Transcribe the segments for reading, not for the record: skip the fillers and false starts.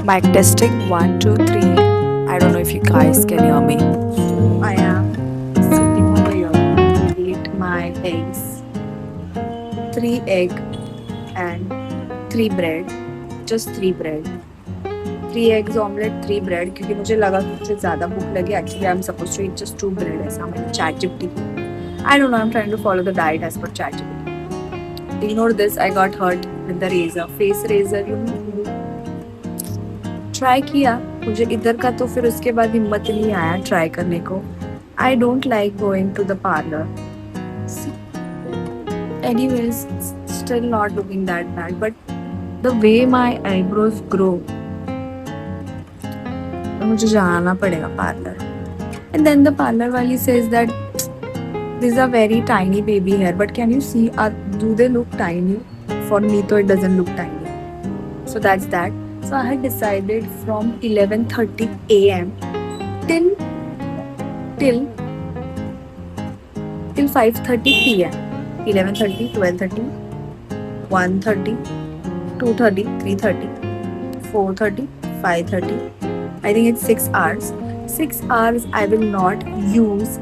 Mic testing 1, 2, 3. I don't know if you guys can hear me. I am sitting over here to eat my eggs, 3 egg and 3 bread. Just 3 bread. 3 eggs omelette, 3 bread. क्योंकि मुझे लगा कि मुझे ज़्यादा भूख लगी. Actually, I'm supposed to eat just 2 bread. ऐसा मैंने ChatGPT. I don't know. I'm trying to follow the diet as per ChatGPT. Ignore this. I got hurt with the razor, face razor. You know. Try किया मुझे इधर का, तो फिर उसके बाद हिम्मत नहीं आया ट्राई करने को. I don't like going to the parlour. Anyways, still not looking that bad, but the way my eyebrows grow, मुझे जाना पड़ेगा parlour. And then the parlour वाली says that these are very tiny baby hair, but can you see, do they look tiny? For me though it doesn't look tiny. So that's that. So I had decided from 11:30 a.m. till 5:30 p.m. 11:30, 12:30, 1:30, 2:30, 3:30, 4:30, 5:30. I think it's 6 hours. 6 hours I will not use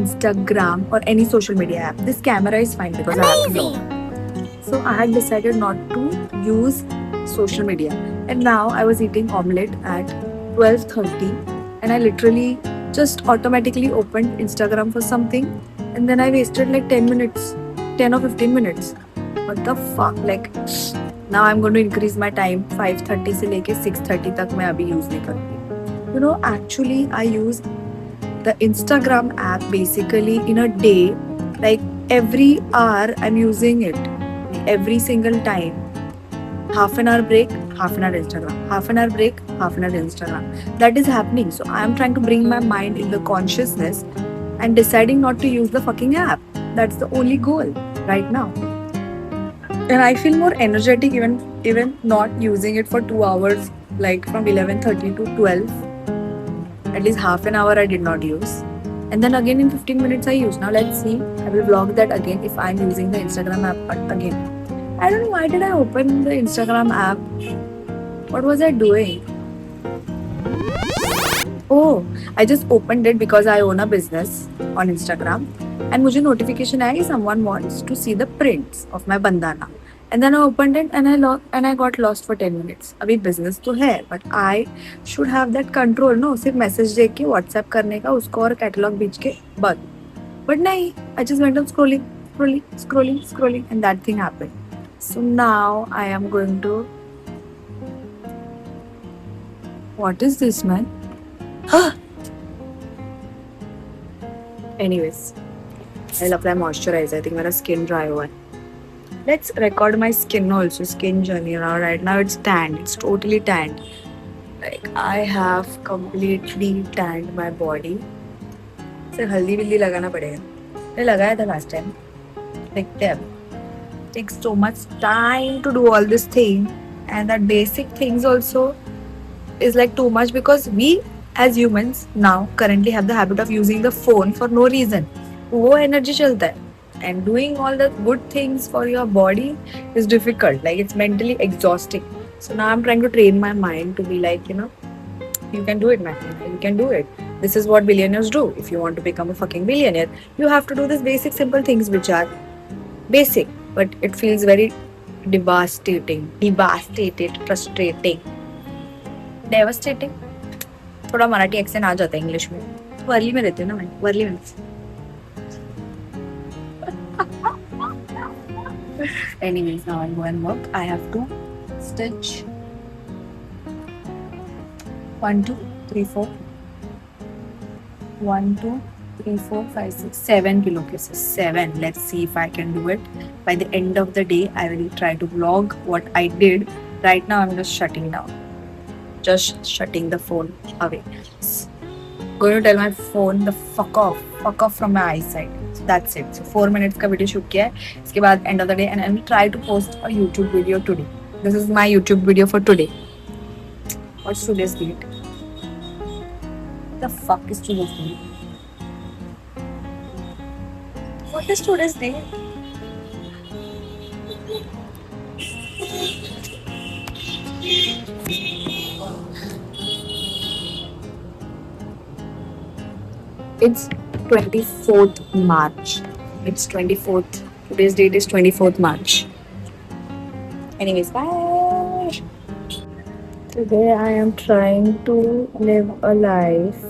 Instagram or any social media app. This camera is fine because I have to vlog. So I had decided not to use social media. And now I was eating omelette at 12:30 and I literally just automatically opened Instagram for something, and then I wasted like 10 minutes, 10 or 15 minutes. What the fuck? Like now I'm going to increase my time 5:30 से लेके 6:30 तक मैं अभी use नहीं करूँगी. You know, actually I use the Instagram app basically in a day, like every hour I'm using it, every single time. Half an hour break, half an hour Instagram, half an hour break, half an hour Instagram. That is happening. So I am trying to bring my mind in the consciousness and deciding not to use the fucking app. That's the only goal right now. And I feel more energetic even not using it for 2 hours, like from 11:30 to 12. At least half an hour I did not use. And then again in 15 minutes I use. Now let's see. I will vlog that again if I'm using the Instagram app again. I don't know why did I open the Instagram app. What was I doing? Oh, I just opened it because I own a business on Instagram. And मुझे notification आया कि someone wants to see the prints of my bandana. And then I opened it and I got lost for 10 minutes. अभी business तो है, but I should have that control, no? सिर्फ message देख के WhatsApp करने का, उसको और catalog भेज के बंद. But नहीं, I just went on scrolling, and that thing happened. So now I am going to. What is this, man? Anyways, I'll apply moisturizer. I think my skin dry हुआ है. Let's record my skin also, skin journey. Now, right now it's tanned. It's totally tanned. Like I have completely tanned my body. से हल्दी बिल्दी लगाना पड़ेगा. मैंने लगाया था last time. देखते हैं. Takes so much time to do all this thing, and that basic things also is like too much because we as humans now currently have the habit of using the phone for no reason. वो energy चलता है. And doing all the good things for your body is difficult. Like it's mentally exhausting. So now I'm trying to train my mind to be like, you know, you can do it, man. You can do it. This is what billionaires do. If you want to become a fucking billionaire, you have to do these basic, simple things which are basic, but it feels very devastating, frustrating, devastating. थोड़ा Marathi accent आ जाता है English में. वर्ली में रहती हूँ ना मैं, वर्ली में. Anyways, now I'll go and work. I have to stitch 1, 2, 3, 4. 1, 2, 3, 4, 5, 6, 7 pillowcases. 7. Let's see if I can do it. By the end of the day, I will try to vlog what I did. Right now, I'm just shutting down. Just shutting the phone away. Going to tell my phone the fuck off from my eyesight. So that's it. So 4 minutes का video shoot किया है. इसके बाद end of the day and I will try to post a YouTube video today. This is my YouTube video for today. What's today's date? The fuck is today's date? What is today's date? It's 24th March. It's 24th. Today's date is 24th March. Anyways, bye. Today I am trying to live a life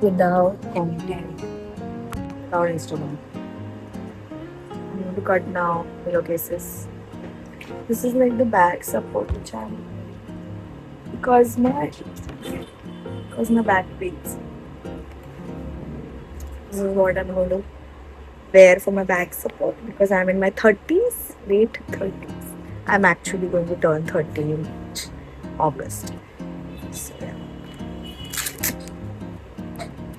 without content, without Instagram. I'm going to cut now pillowcases. This is like the back support channel because my back pains. This is what I'm going to wear for my back support because I'm in my 30s, late 30s. I'm actually going to turn 30 in August. So yeah.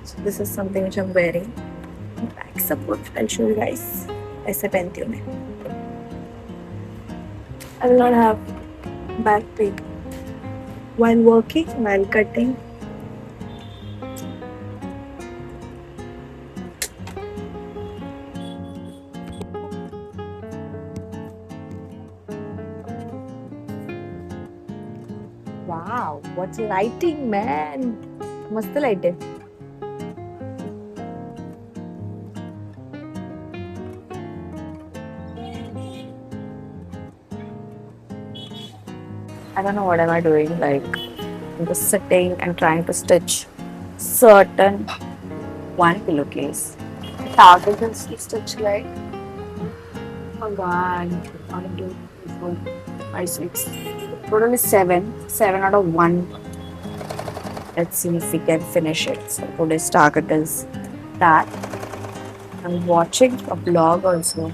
So this is something which I'm wearing. Back support. I'll show you guys. ऐसे पहनती हूँ मैं. I will not have back pain while working, while cutting. Wow, what lighting, man! मस्त light है. I don't know what am I doing. Like, I'm just sitting and trying to stitch certain one pillowcase. Target is to stitch like, oh god, 1, 2, 3, 4, 5, 6. Total is 7. 7 out of 1. Let's see if we can finish it. So today's target is that. I'm watching a vlog also.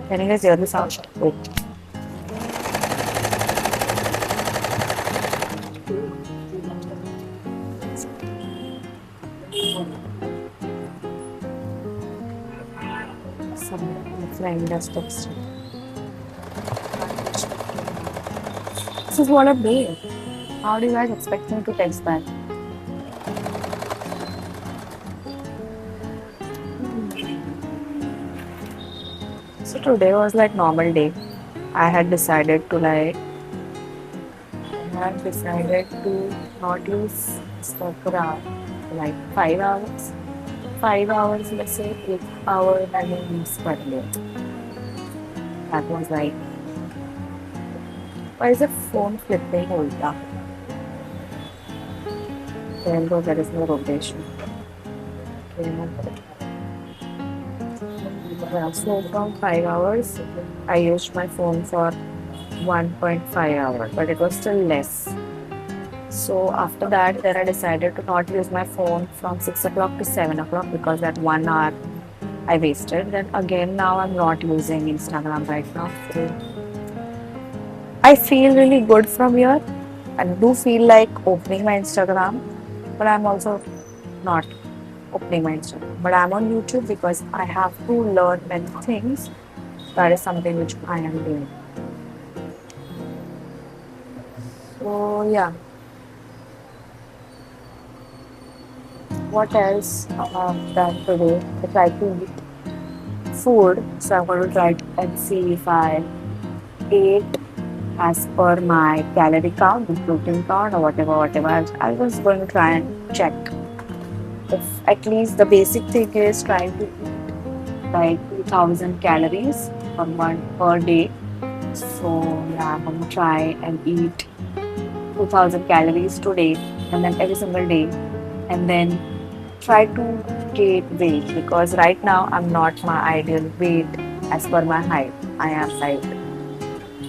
Can you guys hear the sound? Wait. Some friend has texted. This is what I made. How do you guys expect me to text back? So today was like normal day. I had decided to not use Instagram for like 5 hours. 5 hours, let's say 8 hours मैंने use कर लिया. That was like, why is the phone flipping ulta? Even though there is no rotation. So from 5 hours, I used my phone for 1.5 hours, but it was still less. So after that, then I decided to not use my phone from 6 o'clock to 7 o'clock because that 1 hour I wasted. Then again, now I'm not using Instagram right now. So I feel really good from here. I do feel like opening my Instagram, but I'm also not opening my Instagram. But I'm on YouTube because I have to learn many things. That is something which I am doing. So yeah. What else I have done today? I tried to eat food. So I'm going to try and see if I ate as per my calorie count, the protein count, or whatever. I was going to try and check if at least the basic thing is trying to eat like 2000 calories per day. So yeah, I'm going to try and eat 2000 calories today and then every single day, and then try to gain weight because right now I'm not my ideal weight as per my height. I am like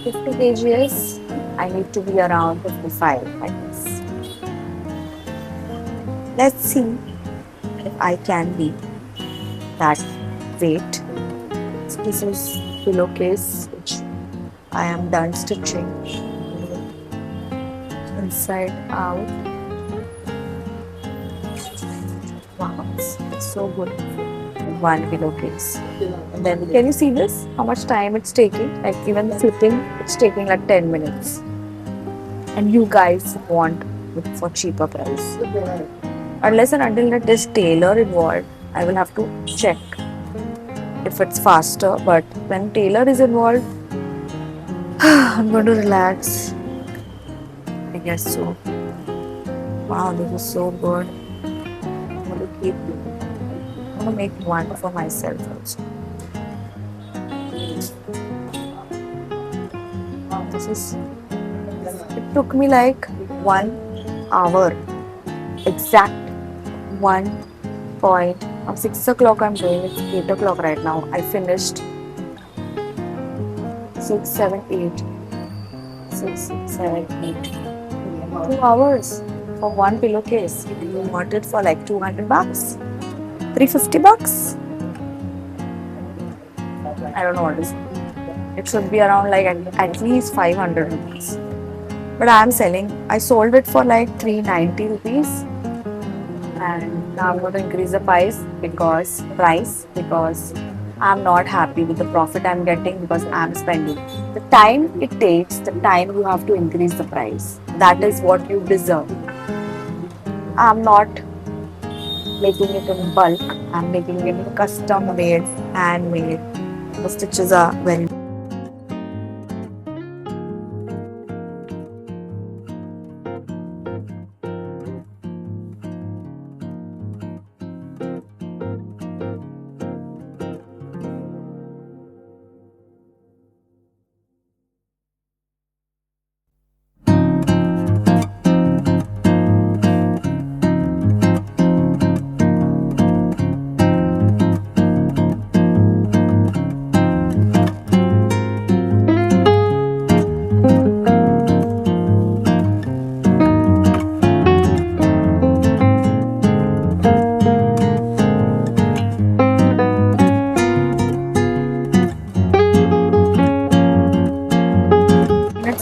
50 kgs. I need to be around 55, I guess. Let's see if I can be that weight. So this is pillowcase which I am done stitching inside out. Wow, it's so good. One pillowcase. And then can you see this? How much time it's taking? Like even flipping, it's taking like 10 minutes. And you guys want it for cheaper price. Unless and until it is tailor involved, I will have to check if it's faster. But when tailor is involved, I'm going to relax. I guess so. Wow, this is so good. I'm going to keep doing. I'm going to make one for myself also. This is. It took me like 1 hour. Exact 1 point. Now 6 o'clock I'm doing. It's 8 o'clock right now. I finished 6, 7, 8. 6, 7, 8. 2 hours for one pillowcase. You want it for like $200, $350. I don't know what it is. It should be around like at least 500 rupees. But I sold it for like 390 rupees. And now I'm going to increase the price because I'm not happy with the profit I'm getting because I'm spending. The time it takes, the time you have to increase the price. That is what you deserve. I'm not making it in bulk. I'm making it custom made, handmade. The stitches are very.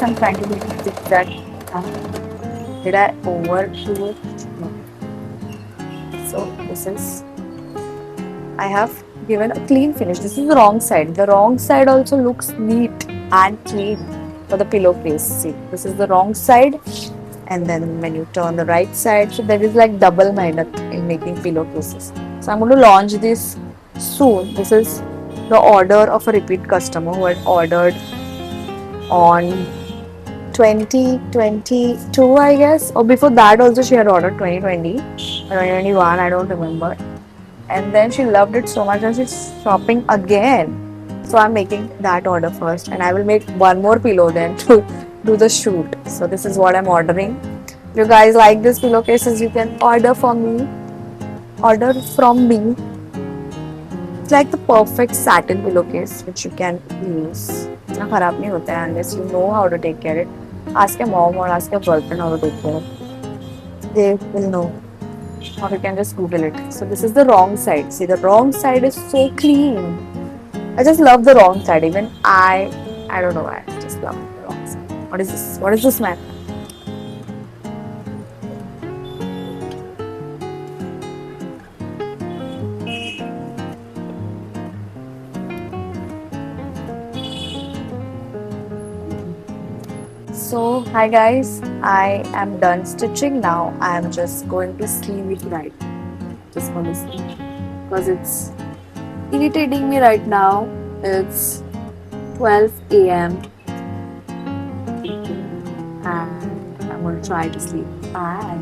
I'm trying to make it zigzag. Did I overdo it? No. So this is. I have given a clean finish. This is the wrong side. The wrong side also looks neat and clean for the pillowcase. See, this is the wrong side, and then when you turn the right side, so there is like double mehnat in making pillowcases. So I'm going to launch this soon. This is the order of a repeat customer who had ordered on 2022, I guess, or before that also she had ordered 2020 or 2021, I don't remember. And then she loved it so much and she's shopping again. So I'm making that order first, and I will make one more pillow then to do the shoot. So this is what I'm ordering. If you guys like this pillowcases, you can order from me. It's like the perfect satin pillowcase which you can use. इतना खराब नहीं होता है unless you know how to take care of it. Ask your mom or ask your boyfriend how to take care of it. They will know. Or you can just Google it. So this is the wrong side. See, the wrong side is so clean. I just love the wrong side. Even I don't know why. I just love the wrong side. What is this? What is this, man? So hi guys, I am done stitching now. I am just going to sleeve it right. Just going to sleeve because it's irritating me right now. It's 12 a.m. and I'm going to try to sleep. Bye.